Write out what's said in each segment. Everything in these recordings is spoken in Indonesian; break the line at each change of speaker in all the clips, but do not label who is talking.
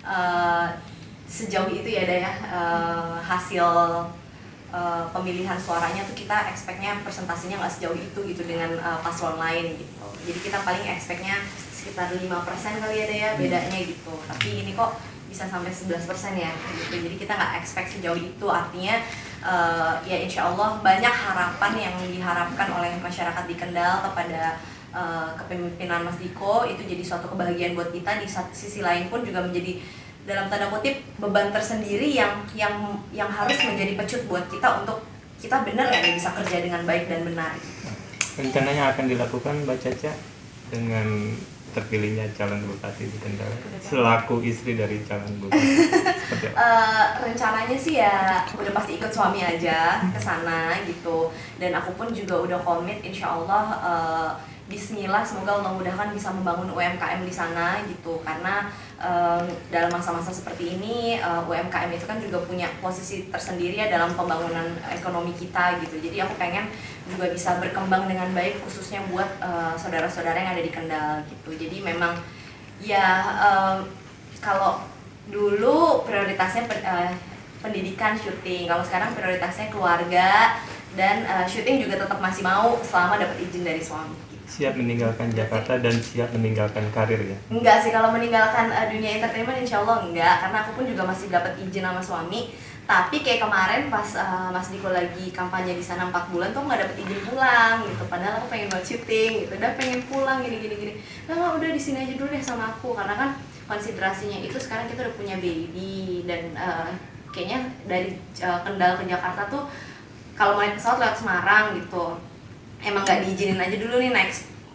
uh, sejauh itu ya Daya, hasil pemilihan suaranya tuh kita expect-nya persentasenya nggak sejauh itu gitu dengan paslon lain gitu. Jadi kita paling expect-nya sekitar 5% kali ya Daya bedanya gitu. Tapi ini kok bisa sampai 11% ya gitu. Jadi kita nggak expect sejauh itu, artinya ya insya Allah banyak harapan yang diharapkan oleh masyarakat di Kendal kepada kepemimpinan Mas Diko. Itu jadi suatu kebahagiaan buat kita. Di sisi lain pun juga menjadi dalam tanda kutip beban tersendiri yang harus menjadi pecut buat kita untuk kita benar nggak bisa kerja dengan baik dan benar.
Rencananya akan dilakukan Mbak Caca dengan terpilihnya calon bupati di Kendal selaku istri dari calon bupati?
Rencananya sih ya udah pasti ikut suami aja ke sana gitu, dan aku pun juga udah komit insya Allah bismillah semoga Allah mudahkan bisa membangun UMKM di sana gitu, karena dalam masa-masa seperti ini UMKM itu kan juga punya posisi tersendiri ya dalam pembangunan ekonomi kita gitu. Jadi aku pengen juga bisa berkembang dengan baik khususnya buat saudara-saudara yang ada di Kendal gitu. Jadi memang ya kalau dulu prioritasnya pendidikan, syuting, kalau sekarang prioritasnya keluarga dan syuting juga tetap masih mau selama dapat izin dari suami.
Siap meninggalkan Jakarta dan siap meninggalkan karir ya?
Enggak sih, kalau meninggalkan dunia entertainment insya Allah enggak, karena aku pun juga masih dapat izin sama suami. Tapi kayak kemarin pas Mas Diko lagi kampanye di sana 4 bulan tuh nggak dapet izin pulang gitu. Padahal aku pengen buat syuting gitu, udah pengen pulang gini. Nah udah di sini aja dulu deh sama aku, karena kan konsiderasinya itu sekarang kita udah punya baby dan kayaknya dari Kendal ke Jakarta tuh kalau naik pesawat lewat Semarang gitu emang nggak diizinin aja dulu nih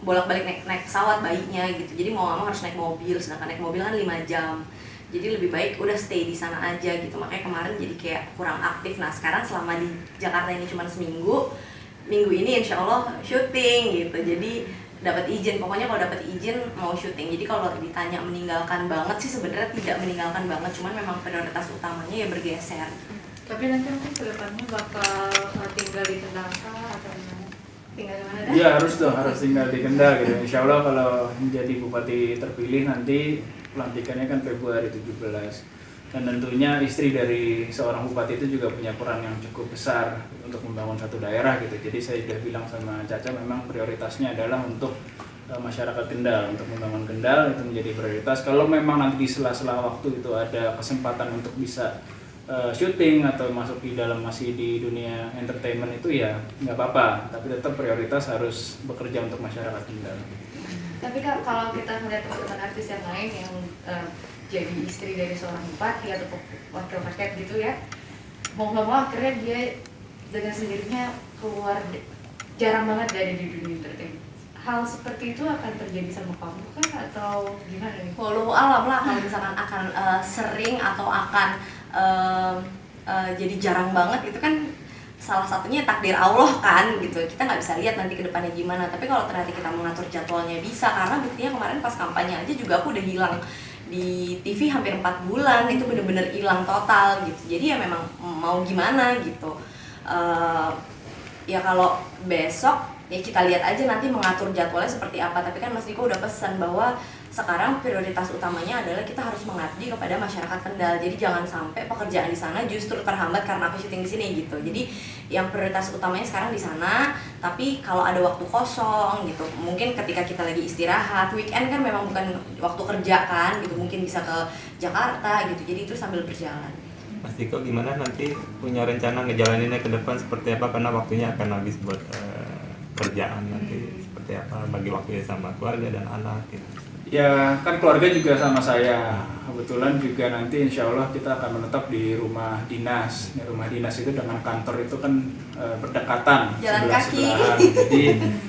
bolak-balik naik pesawat bayinya gitu. Jadi mau nggak mau harus naik mobil, sedangkan naik mobil kan 5 jam. Jadi lebih baik udah stay di sana aja gitu. Makanya kemarin jadi kayak kurang aktif. Nah sekarang selama di Jakarta ini cuma seminggu, minggu ini insya Allah syuting gitu. Jadi dapat izin, pokoknya kalau dapat izin mau syuting. Jadi kalau ditanya meninggalkan banget sih sebenarnya tidak meninggalkan banget, cuman memang prioritas utamanya ya bergeser.
Tapi nanti mungkin kedepannya bakal tinggal di Kendal atau tinggal di mana?
Iya harus tinggal di Kendal gitu. Insya Allah kalau menjadi bupati terpilih nanti pelantikannya kan Februari 17. Dan tentunya istri dari seorang bupati itu juga punya peran yang cukup besar untuk membangun satu daerah gitu. Jadi saya sudah bilang sama Caca memang prioritasnya adalah untuk masyarakat Kendal, untuk membangun Kendal itu menjadi prioritas. Kalau memang nanti di sela-sela waktu itu ada kesempatan untuk bisa syuting atau masuk di dalam masih di dunia entertainment itu ya nggak apa-apa. Tapi tetap prioritas harus bekerja untuk masyarakat Kendal.
Tapi kalau kita melihat teman-teman artis yang lain yang jadi istri dari seorang bupati atau wakil rakyat gitu ya, mau nggak mau akhirnya dia dengan sendirinya keluar, jarang banget ada di dunia entertainment. Hal seperti itu akan terjadi sama kamu kan atau gimana nih?
Walau alam lah kalau misalkan akan sering atau akan jadi jarang banget, itu kan salah satunya takdir Allah kan gitu. Kita nggak bisa lihat nanti ke depannya gimana. Tapi kalau ternyata kita mengatur jadwalnya bisa, karena buktinya kemarin pas kampanye aja juga aku udah hilang di TV hampir 4 bulan, itu bener-bener hilang total gitu. Jadi ya memang mau gimana gitu. Ya kalau besok ya kita lihat aja nanti mengatur jadwalnya seperti apa. Tapi kan Mas Diko udah pesan bahwa sekarang prioritas utamanya adalah kita harus mengabdi kepada masyarakat Kendal. Jadi jangan sampai pekerjaan di sana justru terhambat karena aku syuting di sini gitu. Jadi yang prioritas utamanya sekarang di sana. Tapi kalau ada waktu kosong gitu, mungkin ketika kita lagi istirahat, weekend kan memang bukan waktu kerja kan gitu, mungkin bisa ke Jakarta gitu. Jadi itu sambil berjalan.
Mas Diko gimana nanti punya rencana ngejalaninnya ke depan seperti apa, karena waktunya akan habis buat kerjaan nanti seperti apa, bagi waktunya sama keluarga dan anak gitu.
Ya kan keluarga juga sama saya, kebetulan juga nanti insya Allah kita akan menetap di rumah dinas. Rumah dinas itu dengan kantor itu kan berdekatan,
jalan kaki.
sebelahan. Jadi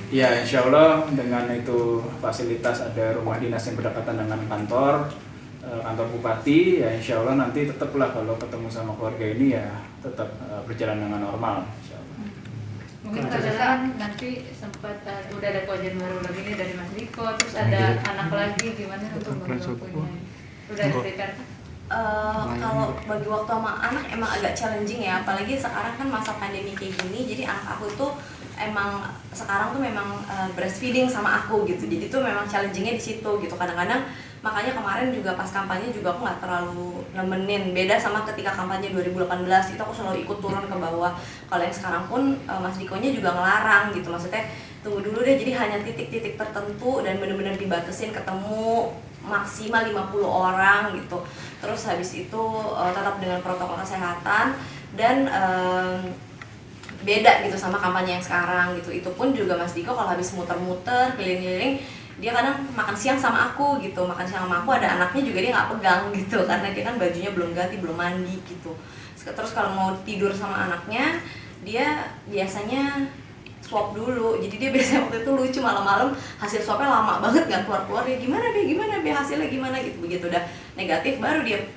ya insya Allah dengan itu fasilitas ada rumah dinas yang berdekatan dengan kantor bupati, ya insya Allah nanti tetaplah kalau ketemu sama keluarga ini ya tetap berjalan dengan normal.
Mungkin kan nanti sempat udah ada kewajiban baru lagi nih dari Mas Diko, terus ada anak lagi, gimana untuk bagi waktunya? Udah ada prepare kan?
Kalau bagi waktu sama anak emang agak challenging ya, apalagi sekarang kan masa pandemi kayak gini. Jadi anak aku tuh emang sekarang tuh memang breastfeeding sama aku gitu. Jadi tuh memang challengingnya di situ gitu. Kadang-kadang makanya kemarin juga pas kampanye juga aku nggak terlalu nemenin, beda sama ketika kampanye 2018 itu aku selalu ikut turun ke bawah. Kalau yang sekarang pun Mas Dikonya juga ngelarang gitu, maksudnya tunggu dulu deh, jadi hanya titik-titik tertentu dan benar-benar dibatasin ketemu maksimal 50 orang gitu. Terus habis itu tetap dengan protokol kesehatan dan beda gitu sama kampanye yang sekarang gitu. Itu pun juga Mas Diko kalau habis muter-muter keliling-keliling dia kadang makan siang sama aku gitu, makan siang sama aku, ada anaknya juga dia nggak pegang gitu karena dia kan bajunya belum ganti, belum mandi gitu. Terus kalau mau tidur sama anaknya dia biasanya swab dulu, jadi dia biasanya waktu itu lucu, malam-malam hasil swabnya lama banget nggak keluar-keluar, ya gimana be hasilnya gimana gitu, begitu udah negatif baru dia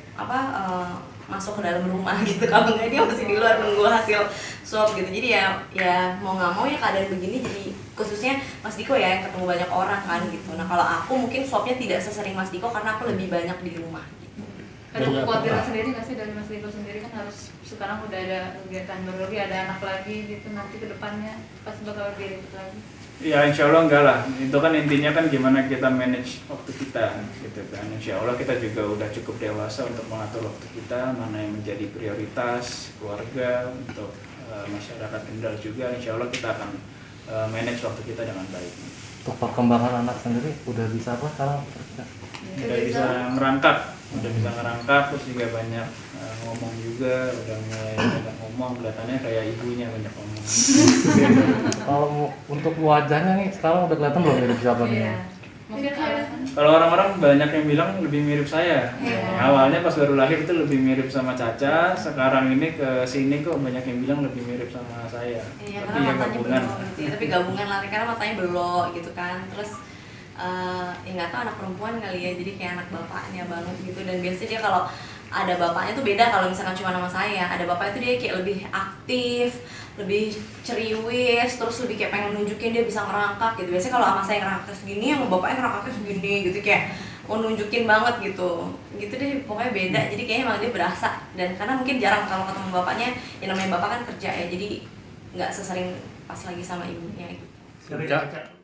masuk ke dalam rumah gitu, kalau nggak dia masih di luar nunggu hasil swab gitu. Jadi ya mau nggak mau ya keadaan begini, jadi khususnya Mas Diko ya yang ketemu banyak orang kan gitu. Nah kalau aku mungkin swabnya tidak sesering Mas Diko karena aku lebih banyak di rumah gitu.
Ada kekhawatiran sendiri nggak sih dari Mas Diko sendiri, kan harus sekarang udah ada kegiatan berlebih, ada anak lagi gitu, nanti ke depannya pas bakal lebih ribet lagi?
Ya insya Allah enggak lah, itu kan intinya kan gimana kita manage waktu kita gitu kan. Insya Allah kita juga udah cukup dewasa untuk mengatur waktu kita, mana yang menjadi prioritas keluarga, untuk masyarakat Kendal juga. Insya Allah kita akan manage waktu kita dengan baik.
Untuk perkembangan anak sendiri udah bisa apa sekarang?
Udah bisa ngerangkap, terus juga banyak ngomong juga, udah mulai banyak ngomong, kelihatannya kayak ibunya banyak ngomong.
Kalau untuk wajahnya nih sekarang udah kelihatan belum mirip siapa nih?
Iya. Mungkin alasan
Kalau orang-orang banyak yang bilang lebih mirip saya.
Iya.
Awalnya pas baru lahir itu lebih mirip sama Caca, sekarang ini ke sini kok banyak yang bilang lebih mirip sama saya.
Iya,
Tapi
karena
ya
matanya
gabungan.
belok gitu ya, tapi gabungan lah karena matanya belok gitu kan. Terus ya nggak tahu anak perempuan kali ya, jadi kayak anak bapaknya banget gitu. Dan biasanya dia kalau ada bapaknya tuh beda kalau misalkan cuma nama saya, ada bapaknya tuh dia kayak lebih aktif, lebih ceriwis, terus lebih kayak pengen nunjukin dia bisa ngerangkak gitu. Biasanya kalau sama saya ngerangkak segini, sama bapaknya ngerangkaknya segini gitu, kayak mau nunjukin banget gitu deh, pokoknya beda. Jadi kayaknya emang dia berasa, dan karena mungkin jarang kalau ketemu bapaknya, ya namanya bapak kan kerja ya, jadi nggak sesering pas lagi sama ibunya gitu.
Caca,